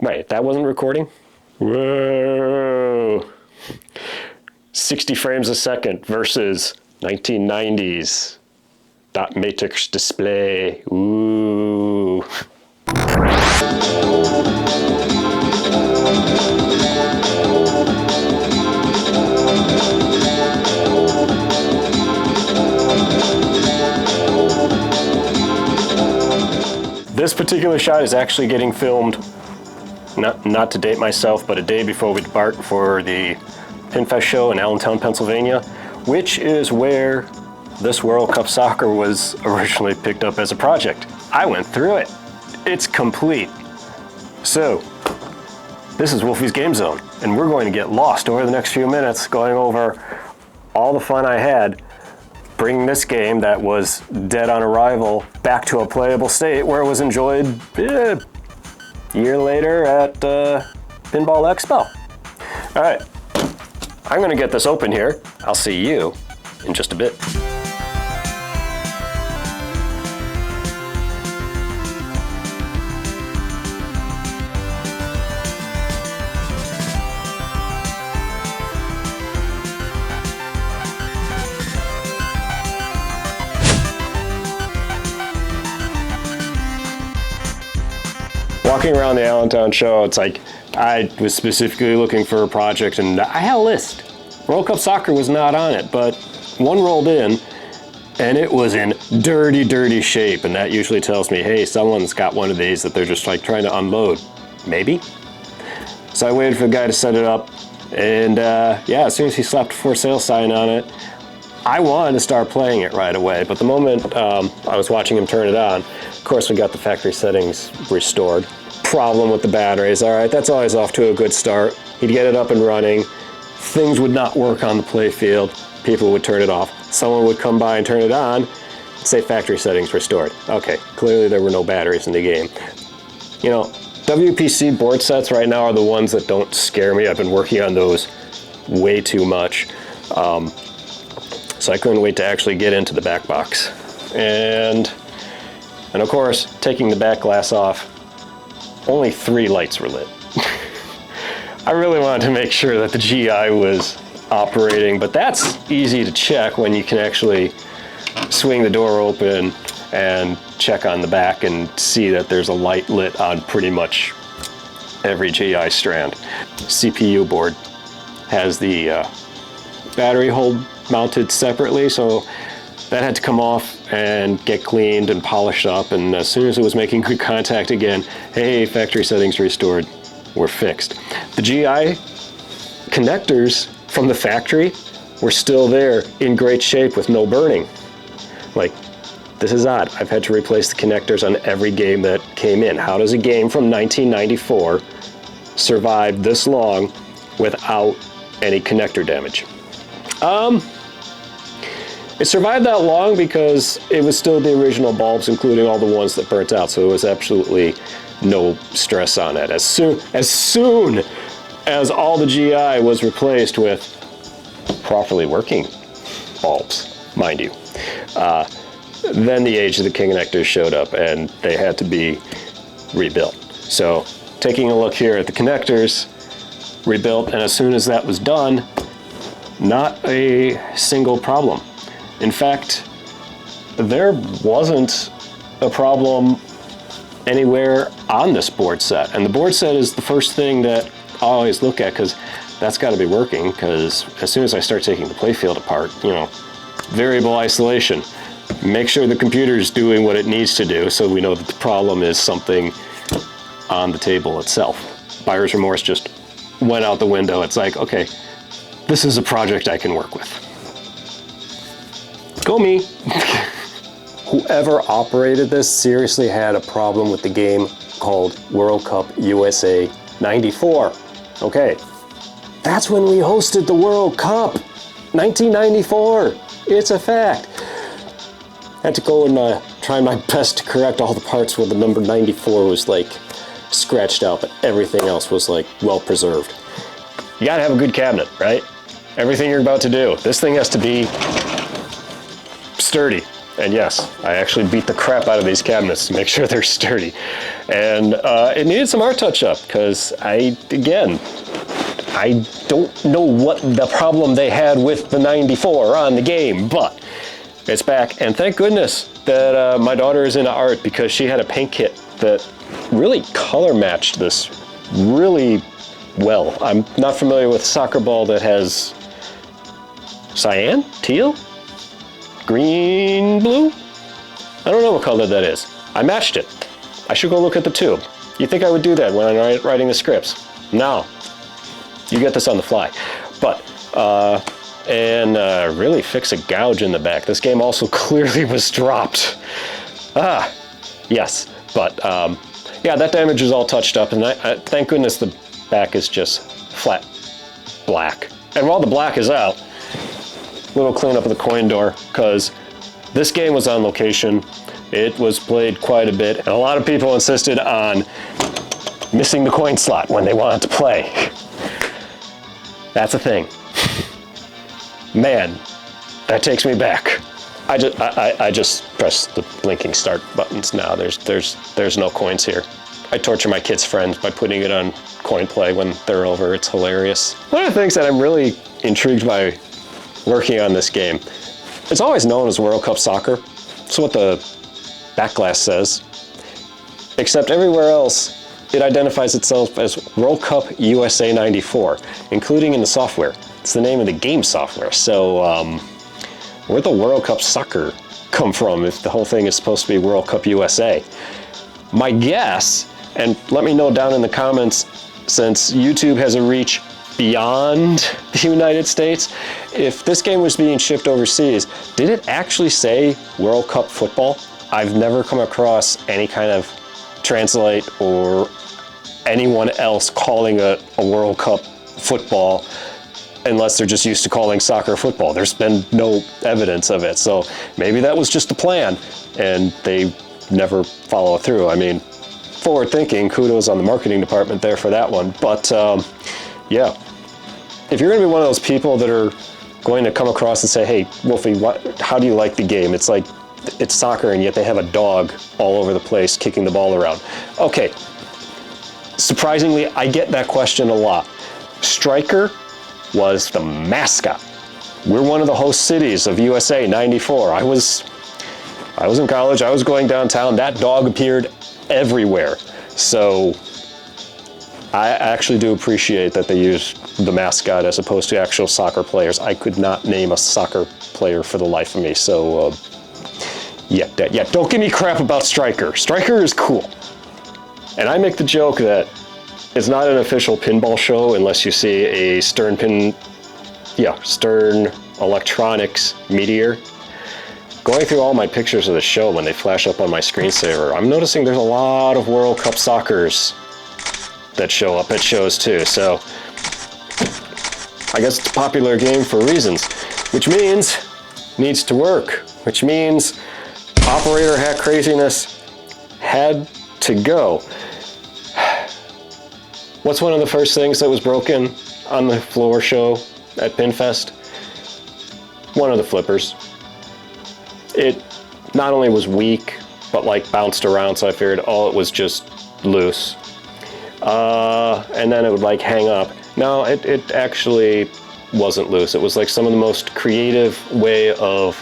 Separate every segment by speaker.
Speaker 1: Wait, that wasn't recording? Whoa. 60 frames a second versus 1990s. Dot matrix display. Ooh. This particular shot is actually getting filmed, not to date myself, but a day before we depart for the Pinfest show in Allentown, Pennsylvania, which is where this World Cup Soccer was originally picked up as a project. I went through it. It's complete. So, this is Wolfie's Game Zone, and we're going to get lost over the next few minutes going over all the fun I had bringing this game that was dead on arrival back to a playable state where it was enjoyed a year later at Pinball Expo. All right, I'm gonna get this open here. I'll see you in just a bit. Walking around the Allentown show, it's like I was specifically looking for a project and I had a list. World Cup Soccer was not on it, but one rolled in and it was in dirty, dirty shape. And that usually tells me, hey, someone's got one of these that they're just like trying to unload. Maybe. So I waited for the guy to set it up. And yeah, as soon as he slapped a for sale sign on it, I wanted to start playing it right away. But the moment I was watching him turn it on, of course, we got the factory settings restored. Problem with the batteries. All right, that's always off to a good start. He'd get it up and running. Things would not work on the Playfield. People would turn it off. Someone would come by and turn it on, say factory settings restored. Okay, clearly there were no batteries in the game. You know, WPC board sets right now are the ones that don't scare me. I've been working on those way too much. So I couldn't wait to actually get into the back box. And of course, taking the back glass off, only 3 lights were lit. I really wanted to make sure that the GI was operating, but that's easy to check when you can actually swing the door open and check on the back and see that there's a light lit on pretty much every GI strand. CPU board has the battery hold mounted separately, so that had to come off and get cleaned and polished up, and as soon as it was making good contact again, hey, factory settings restored, we're fixed. The GI connectors from the factory were still there in great shape with no burning. Like, this is odd. I've had to replace the connectors on every game that came in. How does a game from 1994 survive this long without any connector damage? It survived that long because it was still the original bulbs, including all the ones that burnt out, so there was absolutely no stress on it. As soon as all the GI was replaced with properly working bulbs, mind you, then the age of the connectors showed up and they had to be rebuilt. So taking a look here at the connectors, rebuilt, and as soon as that was done, not a single problem. In fact, there wasn't a problem anywhere on this board set. And the board set is the first thing that I always look at, because that's got to be working, because as soon as I start taking the Playfield apart, you know, variable isolation. Make sure the computer's doing what it needs to do so we know that the problem is something on the table itself. Buyer's remorse just went out the window. It's like, okay, this is a project I can work with. Go me. Whoever operated this seriously had a problem with the game called World Cup USA 94. Okay, that's when we hosted the World Cup, 1994. It's a fact. I had to go and try my best to correct all the parts where the number 94 was like scratched out, but everything else was like well preserved. You gotta have a good cabinet, right? Everything you're about to do. This thing has to be sturdy. And yes, I actually beat the crap out of these cabinets to make sure they're sturdy. And it needed some art touch-up, because I don't know what the problem they had with the 94 on the game, but it's back. And thank goodness that my daughter is into art, because she had a paint kit that really color matched this really well. I'm not familiar with a soccer ball that has cyan, teal, green, blue. I don't know what color that is. I matched it. I should go look at the tube. You think I would do that when I'm writing the scripts? No. You get this on the fly. But, really fix a gouge in the back. This game also clearly was dropped. Yes. But, yeah, that damage is all touched up, and thank goodness the back is just flat black. And while the black is out, little cleanup of the coin door, because this game was on location. It was played quite a bit, and a lot of people insisted on missing the coin slot when they wanted to play. That's a thing. Man, that takes me back. I just press the blinking start buttons now. There's no coins here. I torture my kids' friends by putting it on coin play when they're over. It's hilarious. One of the things that I'm really intrigued by working on this game, it's always known as World Cup Soccer. That's what the back glass says. Except everywhere else, it identifies itself as World Cup USA 94, including in the software. It's the name of the game software. So where'd the World Cup Soccer come from if the whole thing is supposed to be World Cup USA? My guess, and let me know down in the comments, since YouTube has a reach beyond the United States, if this game was being shipped overseas, did it actually say World Cup Football? I've never come across any kind of translate or anyone else calling a World Cup Football, unless they're just used to calling soccer football. There's been no evidence of it. So maybe that was just a plan and they never follow through. I mean, forward thinking, kudos on the marketing department there for that one. But yeah, if you're gonna be one of those people that are going to come across and say, hey, Wolfie, how do you like the game? It's like, it's soccer and yet they have a dog all over the place kicking the ball around. Okay, surprisingly, I get that question a lot. Striker was the mascot. We're one of the host cities of USA 94. I was in college, I was going downtown, that dog appeared everywhere. So I actually do appreciate that they used the mascot as opposed to actual soccer players. I could not name a soccer player for the life of me. So yeah, don't give me crap about Striker. Striker is cool. And I make the joke that it's not an official pinball show unless you see a Stern Electronics Meteor. Going through all my pictures of the show when they flash up on my screensaver, I'm noticing there's a lot of World Cup Soccers that show up at shows too. So I guess it's a popular game for reasons, which means needs to work, which means operator hack craziness had to go. What's one of the first things that was broken on the floor show at Pinfest? One of the flippers. It not only was weak, but like bounced around, so I figured, oh, it was just loose. And then it would like hang up. No, it actually wasn't loose. It was like some of the most creative way of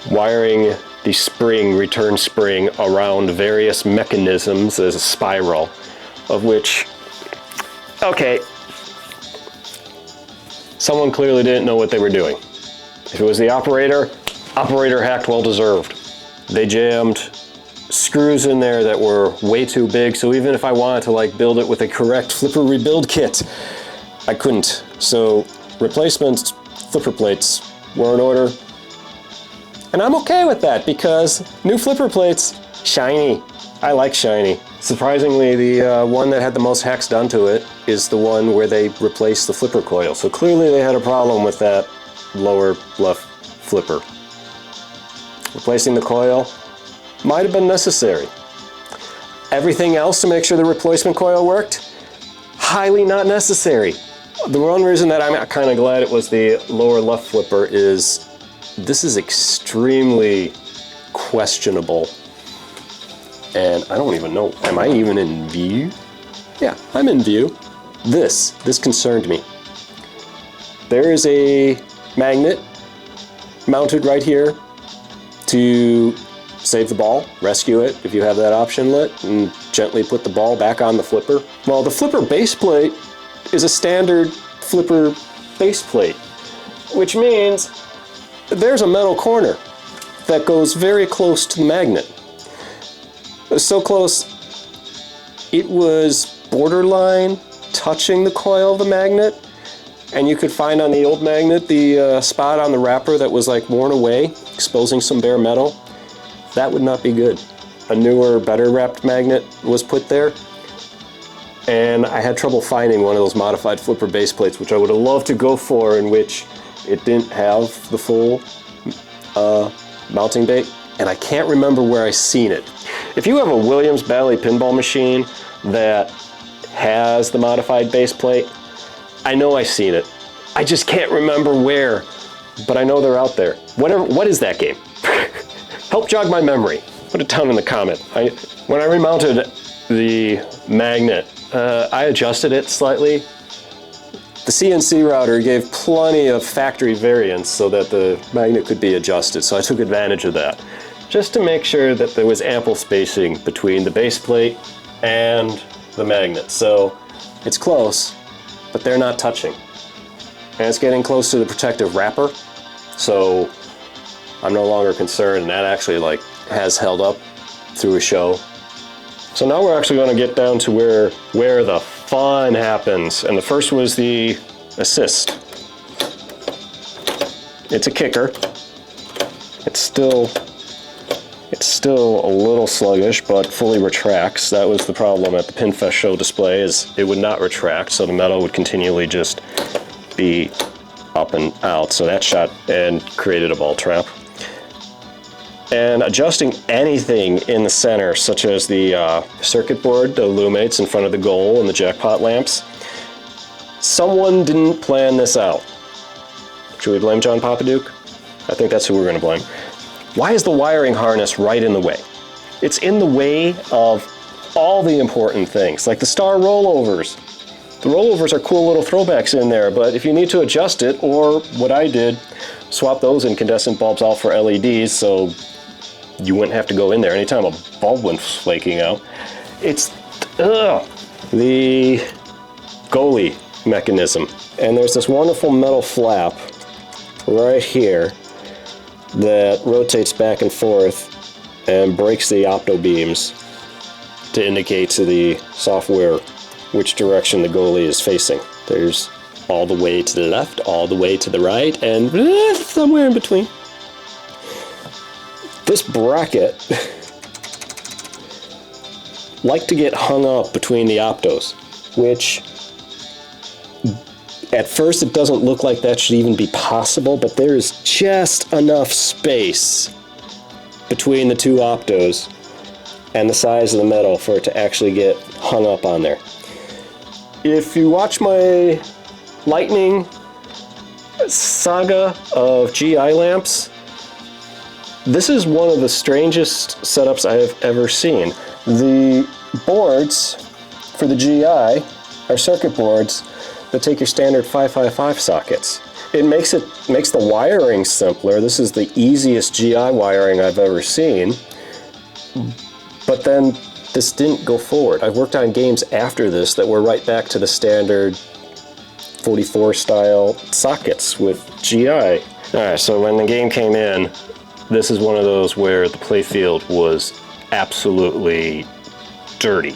Speaker 1: wiring the spring, return spring, around various mechanisms as a spiral, of which, okay, someone clearly didn't know what they were doing. If it was the operator hacked, well deserved. They jammed screws in there that were way too big, so even if I wanted to like build it with a correct flipper rebuild kit, I couldn't. So replacement flipper plates were in order. And I'm okay with that because new flipper plates, shiny. I like shiny. Surprisingly, the one that had the most hacks done to it is the one where they replaced the flipper coil. So clearly they had a problem with that lower left flipper. Replacing the coil might have been necessary. Everything else to make sure the replacement coil worked, highly not necessary. The one reason that I'm kind of glad it was the lower left flipper is this is extremely questionable. And I don't even know, am I even in view? Yeah, I'm in view. This concerned me. There is a magnet mounted right here to save the ball, rescue it if you have that option lit, and gently put the ball back on the flipper. Well, the flipper base plate is a standard flipper base plate, which means there's a metal corner that goes very close to the magnet. So close, it was borderline touching the coil of the magnet, and you could find on the old magnet the spot on the wrapper that was like worn away, exposing some bare metal. That would not be good. A newer, better wrapped magnet was put there, and I had trouble finding one of those modified flipper base plates, which I would have loved to go for, in which it didn't have the full mounting bait, and I can't remember where I seen it. If you have a Williams Bally pinball machine that has the modified base plate, I know I've seen it. I just can't remember where, but I know they're out there. What is that game? Help jog my memory. Put it down in the comment. When I remounted the magnet, I adjusted it slightly. The CNC router gave plenty of factory variance so that the magnet could be adjusted, so I took advantage of that, just to make sure that there was ample spacing between the base plate and the magnet. So it's close, but they're not touching. And it's getting close to the protective wrapper, so I'm no longer concerned, and that actually has held up through a show. So now we're actually going to get down to where the fun happens, and the first was the assist. It's a kicker. It's still a little sluggish, but fully retracts. That was the problem at the Pinfest show display, is it would not retract, so the metal would continually just be up and out. So that shot and created a ball trap. And adjusting anything in the center, such as the circuit board, the illuminates in front of the goal, and the jackpot lamps, someone didn't plan this out. Should we blame John Papaduke? I think that's who we're going to blame. Why is the wiring harness right in the way? It's in the way of all the important things, like the star rollovers. The rollovers are cool little throwbacks in there, but if you need to adjust it, or what I did, swap those incandescent bulbs out for LEDs so you wouldn't have to go in there anytime a bulb went flaking out. It's the goalie mechanism. And there's this wonderful metal flap right here that rotates back and forth and breaks the opto beams to indicate to the software which direction the goalie is facing. There's all the way to the left, all the way to the right, and somewhere in between. This bracket like to get hung up between the optos, which at first it doesn't look like that should even be possible, but there is just enough space between the two optos and the size of the metal for it to actually get hung up on there. If you watch my lightning saga of GI lamps, this is one of the strangest setups I have ever seen. The boards for the GI are circuit boards that take your standard 555 sockets. It makes the wiring simpler. This is the easiest GI wiring I've ever seen. But then this didn't go forward. I've worked on games after this that were right back to the standard 44 style sockets with GI. Alright, so when the game came in, this is one of those where the Playfield was absolutely dirty.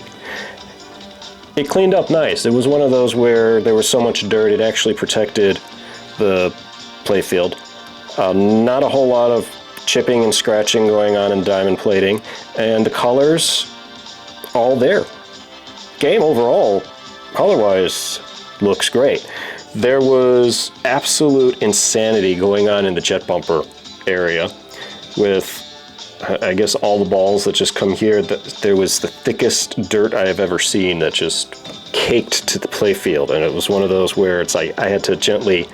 Speaker 1: It cleaned up nice. It was one of those where there was so much dirt it actually protected the Playfield. Not a whole lot of chipping and scratching going on in diamond plating, and the colors all there. Game overall, color-wise, looks great. There was absolute insanity going on in the jet bumper area with, I guess, all the balls that just come here. There was the thickest dirt I have ever seen that just caked to the Playfield, and it was one of those where it's like I had to gently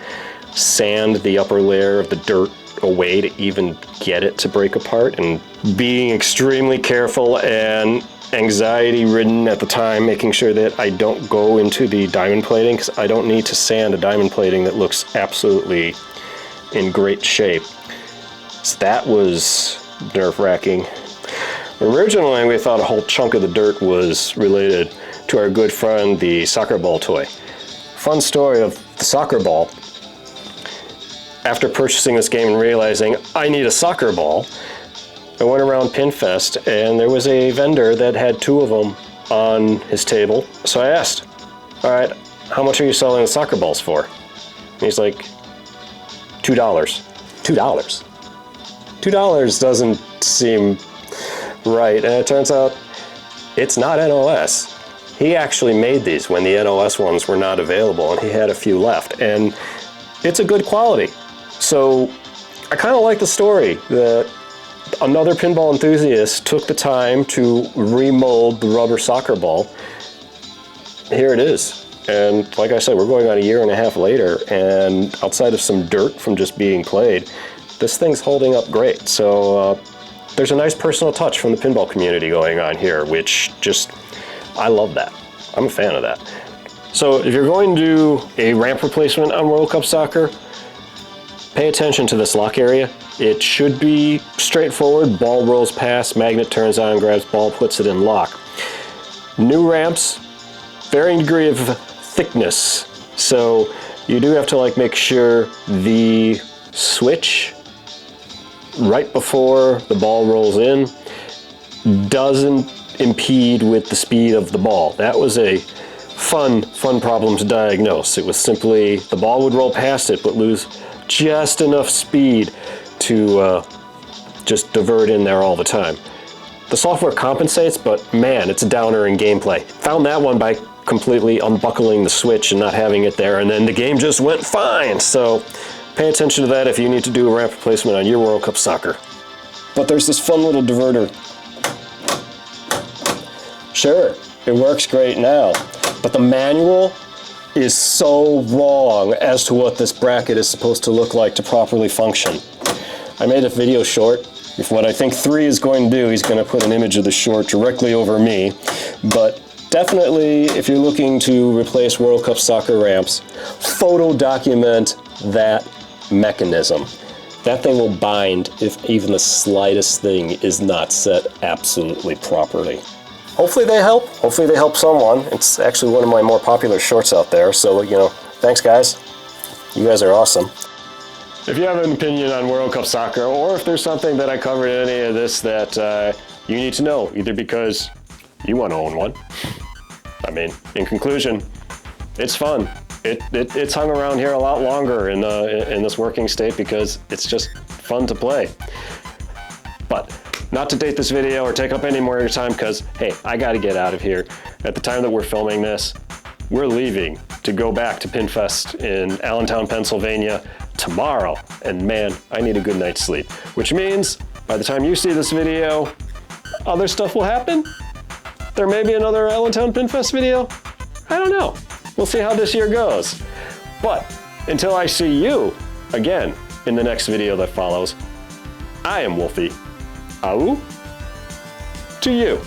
Speaker 1: sand the upper layer of the dirt a way to even get it to break apart, and being extremely careful and anxiety ridden at the time, making sure that I don't go into the diamond plating, because I don't need to sand a diamond plating that looks absolutely in great shape. So that was nerve-wracking. Originally, we thought a whole chunk of the dirt was related to our good friend, the soccer ball toy. Fun story of the soccer ball. After purchasing this game and realizing I need a soccer ball, I went around Pinfest and there was a vendor that had 2 of them on his table. So I asked, all right, how much are you selling the soccer balls for? And he's like, $2. $2? $2 doesn't seem right. And it turns out it's not NOS. He actually made these when the NOS ones were not available, and he had a few left. And it's a good quality. So I kind of like the story that another pinball enthusiast took the time to remold the rubber soccer ball. Here it is. And like I said, we're going on a 1.5 years later, and outside of some dirt from just being played, this thing's holding up great. So there's a nice personal touch from the pinball community going on here, which just, I love that. I'm a fan of that. So if you're going to do a ramp replacement on World Cup Soccer, pay attention to this lock area. It should be straightforward. Ball rolls past, magnet turns on, grabs ball, puts it in lock. New ramps, varying degree of thickness. So you do have to like make sure the switch right before the ball rolls in doesn't impede with the speed of the ball. That was a fun problem to diagnose. It was simply the ball would roll past it but lose just enough speed to just divert in there all the time. The software compensates, but man, it's a downer in gameplay. Found that one by completely unbuckling the switch and not having it there, and then the game just went fine. So pay attention to that if you need to do a ramp replacement on your World Cup Soccer. But there's this fun little diverter. Sure, it works great now, but the manual is so wrong as to what this bracket is supposed to look like to properly function. I made a video short. If what I think 3 is going to do, he's going to put an image of the short directly over me. But definitely, if you're looking to replace World Cup Soccer ramps, photo document that mechanism. That thing will bind if even the slightest thing is not set absolutely properly. Hopefully they help. Hopefully they help someone. It's actually one of my more popular shorts out there. So, you know, thanks guys. You guys are awesome. If you have an opinion on World Cup Soccer, or if there's something that I covered in any of this that you need to know, either because you want to own one. I mean, in conclusion, it's fun. It's hung around here a lot longer in this working state because it's just fun to play. But not to date this video or take up any more of your time because, hey, I got to get out of here. At the time that we're filming this, we're leaving to go back to Pinfest in Allentown, Pennsylvania tomorrow. And man, I need a good night's sleep. Which means by the time you see this video, other stuff will happen. There may be another Allentown Pinfest video. I don't know. We'll see how this year goes. But until I see you again in the next video that follows, I am Wolfie. Au to you.